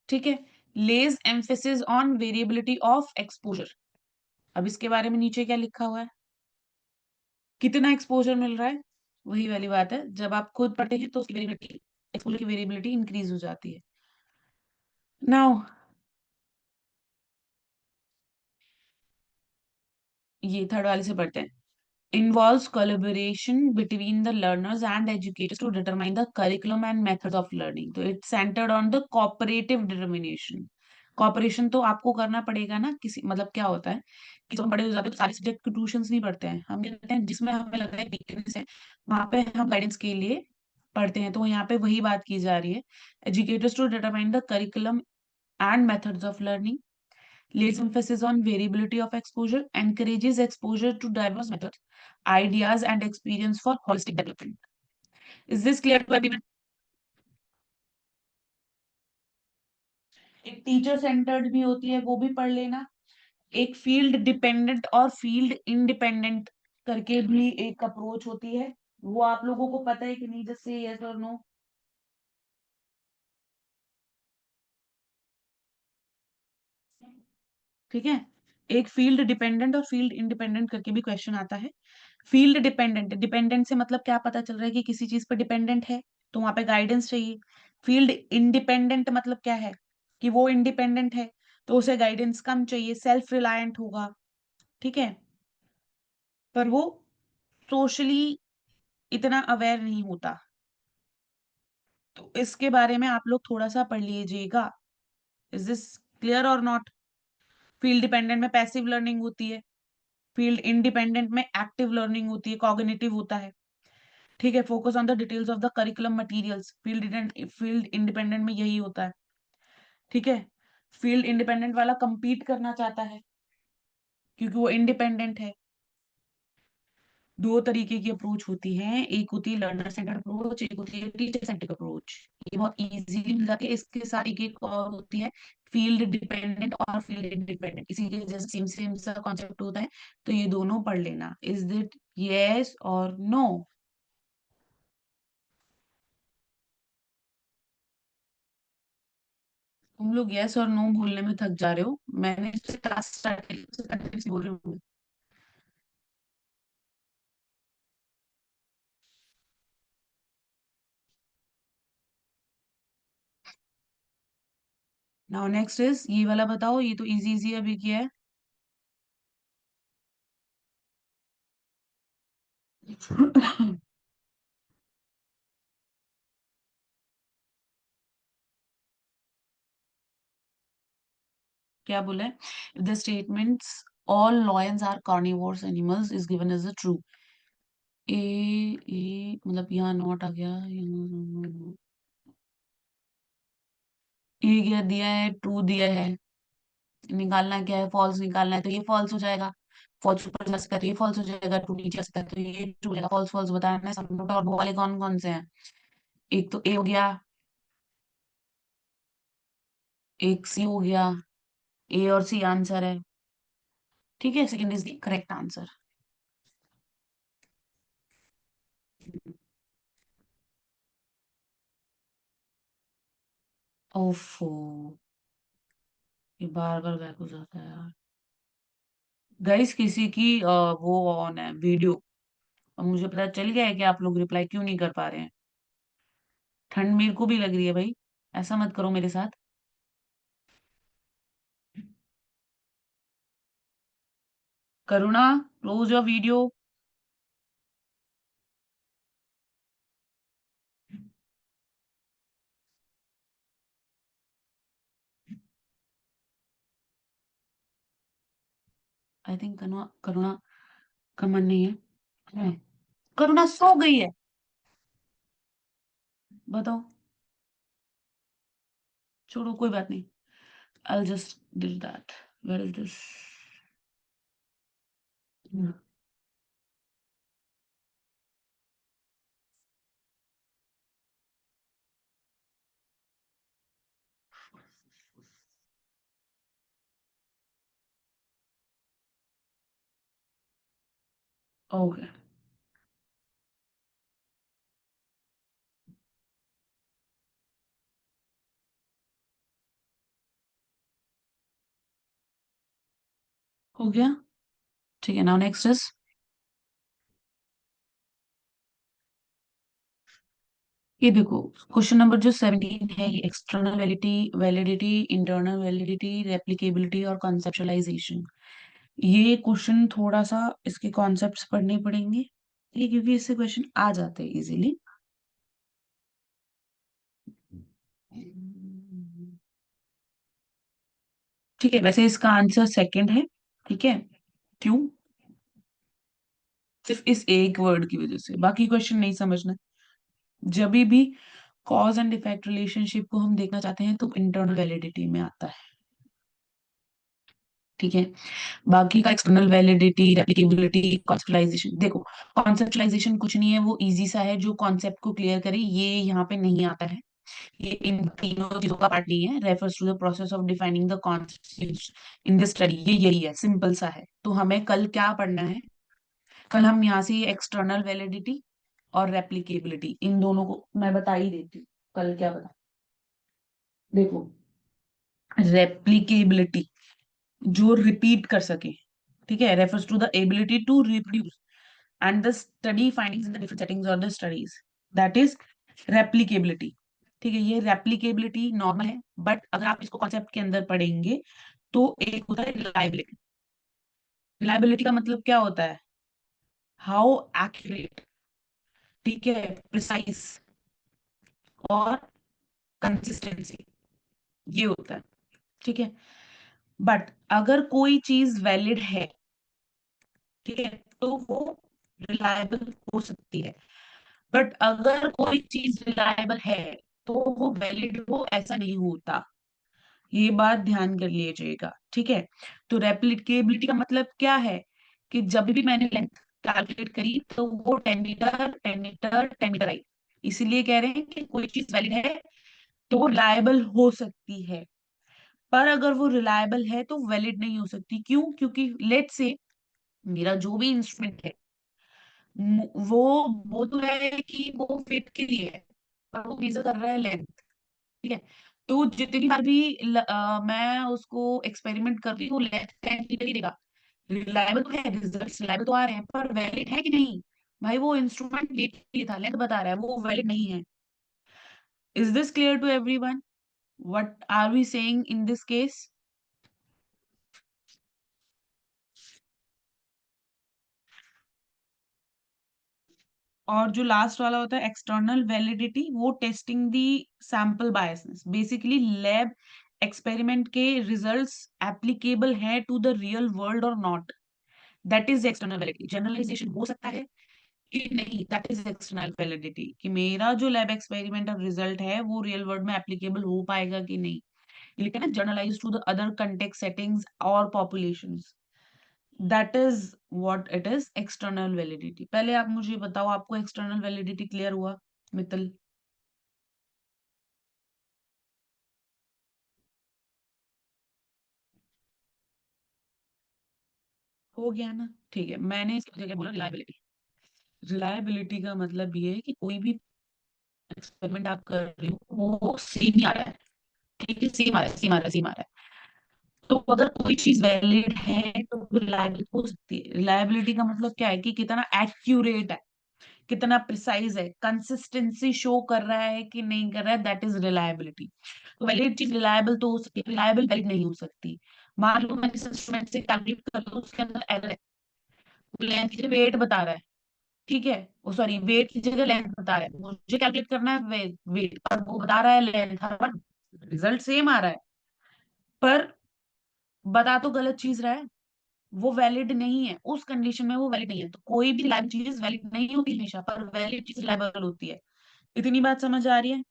ठीक है। Lays emphasis on variability of exposure. अब इसके बारे में नीचे क्या लिखा हुआ है, कितना एक्सपोजर मिल रहा है। वही वाली बात है, जब आप खुद पढ़ते हैं तो उसकी वेरिएबिलिटी, एक्सपोजर की वेरिएबिलिटी इंक्रीज हो जाती है। नाउ ये थर्ड वाले से पढ़ते हैं। Involves collaboration between the learners and educators to determine the curriculum and methods of learning. तो it's centered on the cooperative determination. Cooperation तो आपको करना पड़ेगा ना, किसी मतलब क्या होता है कि जब हम बड़े हो जाते हैं तो सारे सब्जेक्ट के ट्यूशंस नहीं पढ़ते हैं, हम क्या करते हैं जिसमें हमें लग रहा है वीकनेस है वहां पे हम गाइडेंस के लिए पढ़ते हैं। तो यहाँ पे वही बात की जा रही है। Educators to determine the curriculum and methods of learning, lays emphasis on variability of exposure, encourages exposure to diverse methods, ideas, and experience for holistic development. Is this clear to everyone? एक teacher centred भी होती है, वो भी पढ़ लेना। एक field dependent और फील्ड इंडिपेंडेंट करके भी एक अप्रोच होती है, वो आप लोगों को पता है कि नहीं, जैसे यस और नो। ठीक है। एक फील्ड डिपेंडेंट और फील्ड इंडिपेंडेंट करके भी क्वेश्चन आता है। फील्ड डिपेंडेंट, डिपेंडेंट से मतलब क्या पता चल रहा है कि किसी चीज पर डिपेंडेंट है, तो वहां पे गाइडेंस चाहिए। फील्ड इंडिपेंडेंट मतलब क्या है कि वो इंडिपेंडेंट है, तो उसे गाइडेंस कम चाहिए, सेल्फ रिलायंट होगा। ठीक है। पर वो सोशली इतना अवेयर नहीं होता। तो इसके बारे में आप लोग थोड़ा सा पढ़ लीजिएगा। इज दिस क्लियर और नॉट? फील्ड डिपेंडेंट में पैसिव लर्निंग होती है, फील्ड इंडिपेंडेंट में एक्टिव लर्निंग होती है, कॉग्निटिव होता है। ठीक है। Focus on the details of the curriculum materials, field independent में यही होता है। ठीक है। फील्ड इंडिपेंडेंट वाला compete करना चाहता है क्योंकि वो इंडिपेंडेंट है। दो तरीके की अप्रोच होती है, एक होती है लर्नर सेंटर्ड अप्रोच, एक होती है टीचर सेंटर्ड अप्रोच। ये बहुत इजीली मिल जाती है। इसके साथ एक और होती है फील्ड डिपेंडेंट और फील्ड इंडिपेंडेंट, इसी के जैसे सेम सेम सा कॉन्सेप्ट होता है। तो ये दोनों पढ़ लेना। इज इट यस और नो? तुम लोग यस और नो बोलने में थक जा रहे हो, मैंने टास्क स्टार्ट किया बोल रही हूँ। नाउ नेक्स्ट इज ये वाला बताओ, ये तो इजी इजी अभी किया है। क्या बोला है? The statements all lions are carnivorous animals is given as a true. A, A मतलब यहाँ नॉट आ गया, ए क्या दिया है, ट्रू दिया है। निकालना क्या है, फॉल्स निकालना है, तो ये फॉल्स हो जाएगा। फॉल्स ऊपर जा सकता है तो ये फॉल्स हो जाएगा, ट्रू नीचे आ सकता है तो ये ट्रू हो जाएगा। फॉल्स फॉल्स बताना है सब। और वो वाले कौन कौन से हैं? एक तो ए हो गया, एक सी हो गया। ए और सी आंसर है। ठीक है। Second is the correct answer. ओफो, ये बार बार गायब हो जाता है यार। गाइस किसी की वो ऑन है वीडियो, और मुझे पता चल गया है कि आप लोग रिप्लाई क्यों नहीं कर पा रहे हैं। ठंड मेरे को भी लग रही है भाई, ऐसा मत करो मेरे साथ। Karuna, close your video. I think Karuna Karuna का मन नहीं है। है। करुणा सो गई है। बताओ। छोड़ो कोई बात नहीं। I just did that. Where is this? Okay. हो गया। ठीक है, नाउ नेक्स्ट इज, ये देखो, क्वेश्चन नंबर जो 17 है, ये external validity, validity, internal validity, replicability और कॉन्सेप्चुअलाइजेशन। ये क्वेश्चन थोड़ा सा इसके कॉन्सेप्ट्स पढ़ने पड़ेंगे, ये क्योंकि इससे क्वेश्चन आ जाते हैं इजीली। ठीक है, वैसे इसका आंसर सेकंड है। ठीक है, क्यों? सिर्फ इस एक वर्ड की वजह से, बाकी क्वेश्चन नहीं समझना। जब भी कॉज एंड इफेक्ट रिलेशनशिप को हम देखना चाहते हैं तो इंटरनल वैलिडिटी में आता है। ठीक है, बाकी का एक्सटर्नल वैलिडिटी, रेप्लिकेबिलिटी, कॉन्सेप्चुअलाइजेशन, देखो कॉन्सेप्चुअलाइजेशन कुछ नहीं है, वो इजी सा है, जो कॉन्सेप्ट को क्लियर करे, ये यहाँ पे नहीं आता है। ये इन तीनों चीजों का पार्ट नहीं है। Refers to the process of defining the concepts in the study, ये यही है, सिंपल सा है। तो हमें कल क्या पढ़ना है? कल हम यहाँ से एक्सटर्नल वैलिडिटी और रेप्लिकेबिलिटी, इन दोनों को मैं बता ही देती हूँ कल क्या बता। देखो, रेप्लिकेबिलिटी, जो रिपीट कर सके, ठीक है, refers to the ability to reproduce and the study findings in the different settings और the studies, that is replicability. ठीक है, ये रेप्लिकेबिलिटी नॉर्मल है, बट अगर आप इसको कॉन्सेप्ट के अंदर पढ़ेंगे तो एक होता है रिलायबिलिटी। रिलायबिलिटी का मतलब क्या होता है? हाउ एक्यूरेट, ठीक है, प्रिसाइज और कंसिस्टेंसी, ये होता है। ठीक है, बट अगर कोई चीज वैलिड है, ठीक है, तो वो रिलायबल हो सकती है। बट अगर कोई चीज रिलायबल है तो वो वैलिड हो, ऐसा नहीं होता। ये बात ध्यान कर लीजिएगा। ठीक है, तो रेप्लिकेबिलिटी का मतलब क्या है? कि जब भी मैंने लेंथ कैलकुलेट करी तो वो 10 मीटर 10 मीटर 10 मीटर आई। इसीलिए कह रहे हैं कि कोई चीज वैलिड है तो वो रिलायबल हो सकती है, पर अगर वो रिलायबल है तो वैलिड नहीं हो सकती। क्यों? क्योंकि लेट से मेरा जो भी इंस्ट्रूमेंट है, वो तो है कि वो फिट के लिए है, पर वो मेजर कर रहा है लेंथ। ठीक है, तो जितनी बार भी मैं उसको एक्सपेरिमेंट कर रही हूँ, लेंथ 10 मीटर ही देगा। रिलायबल तो है, रिजल्ट्स रिलायबल तो आ रहे हैं, पर वैलिड है कि नहीं? भाई वो इंस्ट्रूमेंट वेट के लिए था, लेंथ बता रहा है, वो वैलिड नहीं है। Is this clear to everyone? What are we saying in this case? और जो लास्ट वाला होता है एक्सटर्नल वैलिडिटी, वो testing the sample biasness, basically lab experiment के रिजल्ट्स एप्लीकेबल है टू द रियल वर्ल्ड और not, that is external validity. Generalisation हो सकता है कि नहीं, दैट इज एक्सटर्नल वैलिडिटी, कि मेरा जो लैब एक्सपेरिमेंट और रिजल्ट है वो रियल वर्ल्ड में एप्लीकेबल हो पाएगा कि नहीं। लेकिन ना, generalise to the other contact settings और populations, that is what it is external validity. पहले आप मुझे बताओ, आपको एक्सटर्नल वैलिडिटी क्लियर हुआ? मित्तल, हो गया ना? ठीक है, मैंने इसकी जगह बोला रिलायबिलिटी। रिलायबिलिटी का मतलब ये है कि कोई भी एक्सपेरिमेंट आप कर रहे हो वो सेम ही आ रहा है। ठीक है, सेम आ रहा है, सेम आ रहा है, सेम आ रहा है। तो अगर कोई चीज वैलिड है तो रिलायबल हो सकती है। रिलायबिलिटी का मतलब क्या है? कि कितना एक्यूरेट है, कितना प्रिसाइज है, कंसिस्टेंसी शो कर रहा है कि नहीं कर रहा है, दैट इज रिलायबिलिटी। तो वैलिड चीज रिलायबल तो हो सकती है, रिलायबल वैलिड नहीं हो सकती। मान लो मैंने इस इंस्ट्रूमेंट से कैलकुलेट कर लो, उसके अंदर एरर है, लेंथ की जगह वेट बता रहा है। ठीक है, वो सॉरी, वेट की जगह लेंथ बता रहा है, मुझे कैलकुलेट करना है वेट, और वो बता रहा है लेंथ, हर रिजल्ट सेम आ रहा है, पर बता तो गलत चीज रहा है। वो वैलिड नहीं है, उस कंडीशन में वो वैलिड नहीं है। तो कोई भी रिलायबल चीज वैलिड नहीं होती हमेशा, पर वैलिड चीज रिलायबल होती है। इतनी बात समझ आ रही है?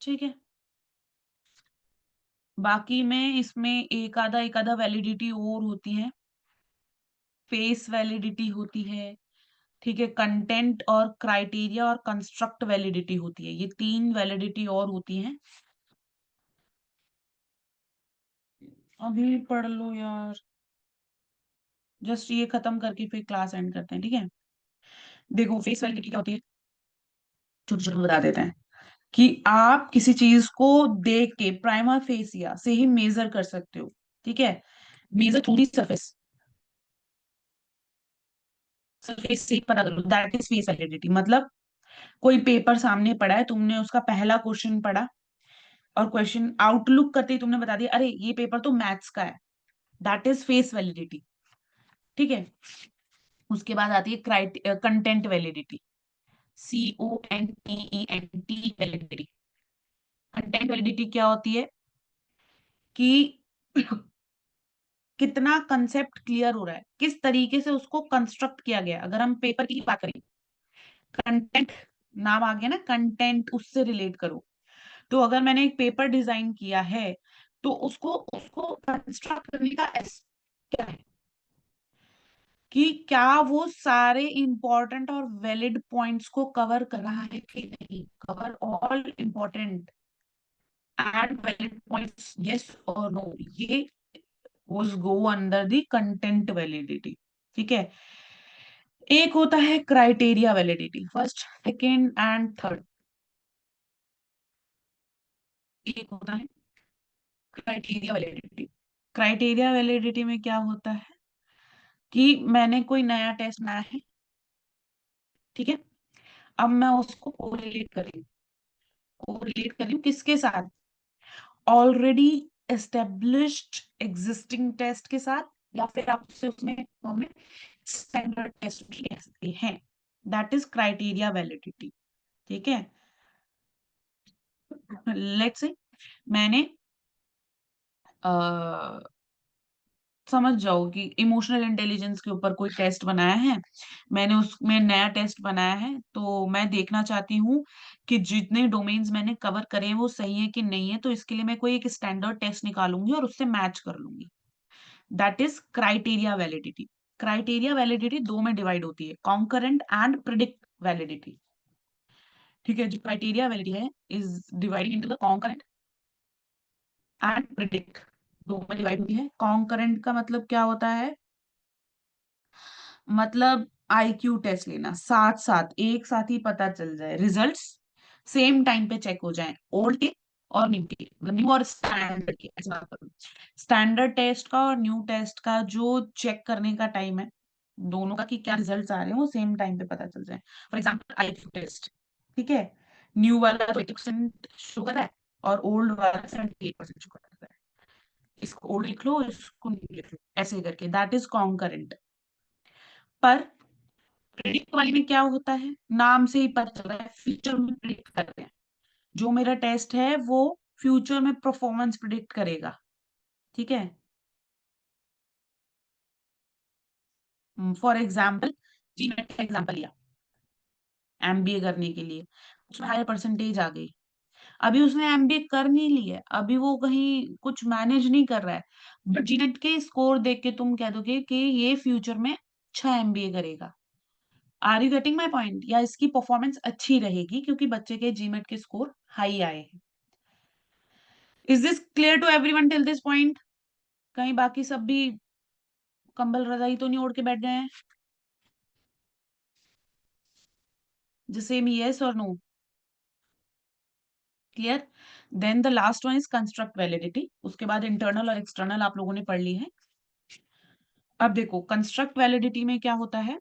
ठीक है, बाकी में इसमें एक आधा वैलिडिटी और होती है। फेस वैलिडिटी होती है, ठीक है, कंटेंट और क्राइटेरिया और कंस्ट्रक्ट वैलिडिटी होती है, ये तीन वैलिडिटी और होती हैं। अभी पढ़ लो यार, जस्ट ये खत्म करके फिर क्लास एंड करते हैं, ठीक है। देखो फेस वैलिडिटी क्या होती है, छोटे छोटे बता देते हैं कि आप किसी चीज को देख के प्राइमा फेसिया से ही मेजर कर सकते हो, ठीक है। Measure through the surface, surface से ही पता कर लो, दैट इज फेस वैलिडिटी। मतलब कोई पेपर सामने पड़ा है, तुमने उसका पहला क्वेश्चन पढ़ा और क्वेश्चन आउटलुक करते ही तुमने बता दिया अरे ये पेपर तो मैथ्स का है, दैट इज फेस वैलिडिटी, ठीक है। उसके बाद आती है content validity, CONTENT validity. Content validity क्या होती है कि कितना कंसेप्ट क्लियर हो रहा है, किस तरीके से उसको कंस्ट्रक्ट किया गया। अगर हम पेपर की बात करें, कंटेंट नाम आ गया ना, कंटेंट उससे रिलेट करो। तो अगर मैंने एक पेपर डिजाइन किया है तो उसको उसको कंस्ट्रक्ट करने का क्या है कि क्या वो सारे इंपॉर्टेंट और वैलिड पॉइंट्स को कवर कर रहा है कि नहीं, cover all important and valid points, yes और नो, ये was go under the content validity, ठीक है। एक होता है criteria validity, first second and third. एक होता है क्राइटेरिया वैलिडिटी। क्राइटेरिया वैलिडिटी में क्या होता है कि मैंने कोई नया टेस्ट बनाया है, ठीक है। अब मैं उसको कोरिलेट कर रही हूँ किसके साथ, ऑलरेडी एस्टेब्लिश्ड एग्जिस्टिंग टेस्ट के साथ, या फिर आप उससे उसमें स्टैंडर्ड टेस्ट भी कह सकते हैं। दैट इज क्राइटेरिया वैलिडिटी, ठीक है। लेट्स से मैंने समझ जाओ कि इमोशनल इंटेलिजेंस के ऊपर कोई टेस्ट बनाया है, मैंने उसमें नया टेस्ट बनाया है, तो मैं देखना चाहती हूँ कि जितने डोमेन्स मैंने कवर करे हैं वो सही है कि नहीं है, तो इसके लिए मैं कोई एक स्टैंडर्ड टेस्ट निकालूंगी और उससे मैच कर लूंगी। That is criteria validity. Criteria validity दो में डिवाइड होती है, कॉन्करेंट एंड प्रिडिक्ट वैलिडिटी, ठीक है। जो क्राइटेरिया वैलिडिटी है is divided into the concurrent and predict, दो में डिवाइड होती है। कॉन्करेंट का मतलब क्या होता है, मतलब आईक्यू टेस्ट लेना, साथ साथ एक साथ ही पता चल जाए, रिजल्ट्स सेम टाइम पे चेक हो जाएं, ओल्ड के और न्यू के, मतलब न्यू और स्टैंडर्ड के, ऐसा बात करूं। स्टैंडर्ड टेस्ट का और न्यू टेस्ट का जो चेक करने का टाइम है दोनों का, कि क्या रिजल्ट्स आ रहे हैं, वो सेम टाइम पे पता चल जाए। फॉर एग्जाम्पल आईक्यू टेस्ट, ठीक है, न्यू वाला तो 80% शो कर रहा है और ओल्ड वाला 78% शो कर रहा है, इसको ओल्ड लिख लो, इसको न्यू लिख लो, ऐसे करके, दैट इज कॉन्करेंट। पर प्रिडिक्ट वाले में क्या होता है, नाम से ही पता चल रहा है फ्यूचर में प्रिडिक्ट कर रहे हैं, जो मेरा टेस्ट है वो फ्यूचर में परफॉर्मेंस प्रिडिक्ट करेगा, ठीक है। फॉर एग्जाम्पल जीनेट का एग्जाम्पल लिया, एमबीए करने के लिए उसमें हायर परसेंटेज आ गई, अभी उसने एमबीए कर नहीं ली है, अभी वो कहीं कुछ मैनेज नहीं कर रहा है, बट जीनेट के स्कोर देख के तुम कह दोगे कि ये फ्यूचर में अच्छा एमबीए करेगा। Are you getting my point, या इसकी परफॉर्मेंस अच्छी रहेगी क्योंकि बच्चे के जीमेट के स्कोर हाई आए हैं। Is this clear to everyone till this point? कहीं बाकी सब भी कंबल रजाई तो नहीं ओढ़ के बैठ गए हैं? द सेम यस और no? Clear. Then the last one is construct validity, उसके बाद इंटरनल और एक्सटर्नल आप लोगों ने पढ़ ली है। अब देखो कंस्ट्रक्ट वैलिडिटी में क्या होता है,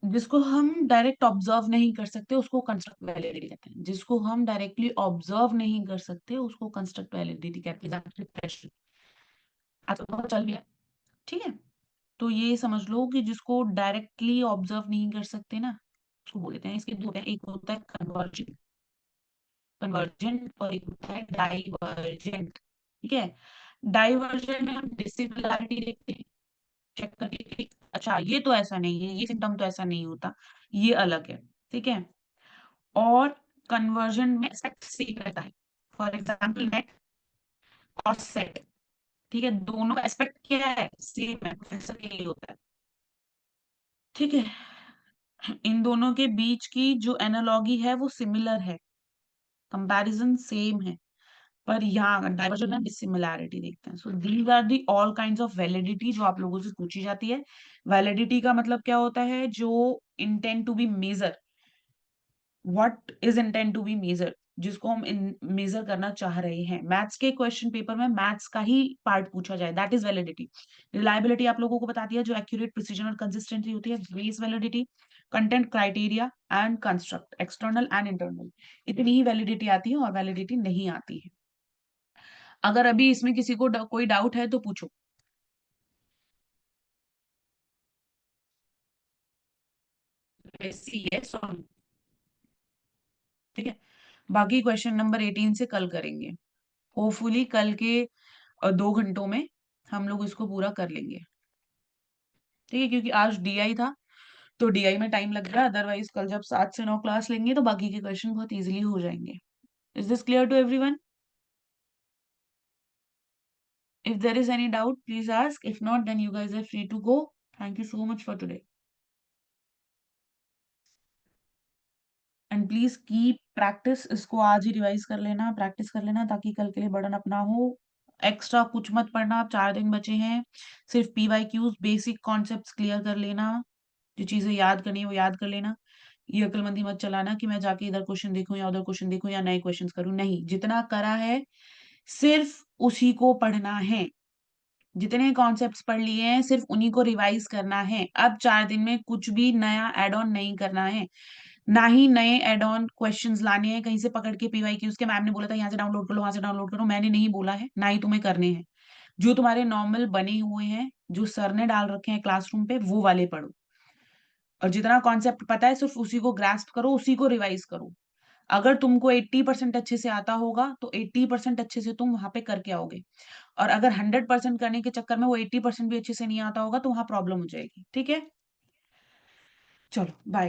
जिसको हम डायरेक्ट ऑब्जर्व नहीं कर सकते उसको कंस्ट्रक्ट वैलिडिटी कहते हैं, जिसको हम डायरेक्टली ऑब्जर्व नहीं कर सकते उसको कंस्ट्रक्ट वैलिडिटी कहते हैं। डिप्रेशन अच्छा बहुत चल गया, ठीक है। तो ये समझ लो कि जिसको डायरेक्टली ऑब्जर्व नहीं कर सकते ना, उसको बोल देते हैं, इसके दो होते हैं, एक होता है कन्वर्जेंट, कन्वर्जेंट और एक होता है डाइवर्जेंट, ठीक है। डाइवर्जेंट में हम डिसिमिलैरिटी देखते हैं, चेक करके कि अच्छा ये तो ऐसा नहीं है, ये सिम्टम तो ऐसा नहीं होता, ये अलग है, ठीक है। और कन्वर्जन में एस्पेक्ट सेम रहता है, फॉर एग्जाम्पल नेट और सेट, ठीक है, दोनों का एस्पेक्ट क्या है, सेम है, प्रोफेसर के लिए होता है, ठीक है। इन दोनों के बीच की जो एनालॉगी है वो सिमिलर है, कंपैरिजन सेम है, पर यहाँ डाइवर्जन एंड डिसिमिलैरिटी देखते हैं। So these are the all kinds of validity जो आप लोगों से पूछी जाती है। वैलिडिटी का मतलब क्या होता है? जो intend to be measure, what is intend to be measure, जिसको हम मेजर करना चाह रहे हैं। मैथ्स के क्वेश्चन पेपर में मैथ्स का ही पार्ट पूछा जाए, दैट इज वैलिडिटी। रिलायबिलिटी आप लोगों को बता दिया, जो एक्यूरेट, प्रिसीजन और कंसिस्टेंसी होती है। Base validity, content, criteria and construct, external and internal, इतनी ही वैलिडिटी आती है और वैलिडिटी नहीं आती है। अगर अभी इसमें किसी को कोई डाउट है तो पूछो। यस और नो, ठीक है। बाकी क्वेश्चन नंबर 18 से कल करेंगे। होपफुली कल के 2 घंटों में हम लोग इसको पूरा कर लेंगे, ठीक है, क्योंकि आज डीआई था तो डीआई में टाइम लग रहा है। अदरवाइज कल जब 7 से 9 क्लास लेंगे तो बाकी के क्वेश्चन बहुत इजीली हो जाएंगे। Is this clear to everyone? If there is any doubt please ask, if not then you guys are free to go. Thank you so much for today and please keep practice. इसको आज ही revise कर लेना, practice कर लेना, ताकि कल के लिए बर्डन अपना हो। एक्स्ट्रा कुछ मत पढ़ना, आप 4 दिन बचे हैं। सिर्फ PY Qs, basic concepts clear कर लेना, जो चीजें याद करनी है वो याद कर लेना। ये अक्लमंदी मत चलाना कि मैं जाके इधर क्वेश्चन देखूं या उधर क्वेश्चन देखूं या नए क्वेश्चन करूं, नहीं, जितना करा है सिर्फ उसी को पढ़ना है। जितने कॉन्सेप्ट्स पढ़ लिए हैं सिर्फ उन्हीं को रिवाइज करना है। अब 4 दिन में कुछ भी नया एड ऑन नहीं करना है, ना ही नए एड ऑन क्वेश्चंस लाने हैं कहीं से पकड़ के पीवाई क्यूज के। मैम ने बोला था यहाँ से डाउनलोड कर लो, वहां से डाउनलोड करो, मैंने नहीं बोला है, ना ही तुम्हें करने हैं। जो तुम्हारे नॉर्मल बने हुए हैं, जो सर ने डाल रखे हैं क्लासरूम पे, वो वाले पढ़ो। और जितना कॉन्सेप्ट पता है सिर्फ उसी को ग्रास्प करो, उसी को रिवाइज करो। अगर तुमको 80% अच्छे से आता होगा तो 80% अच्छे से तुम वहां पे करके आओगे। और अगर 100% करने के चक्कर में वो 80% भी अच्छे से नहीं आता होगा तो वहां प्रॉब्लम हो जाएगी, ठीक है। चलो बाय।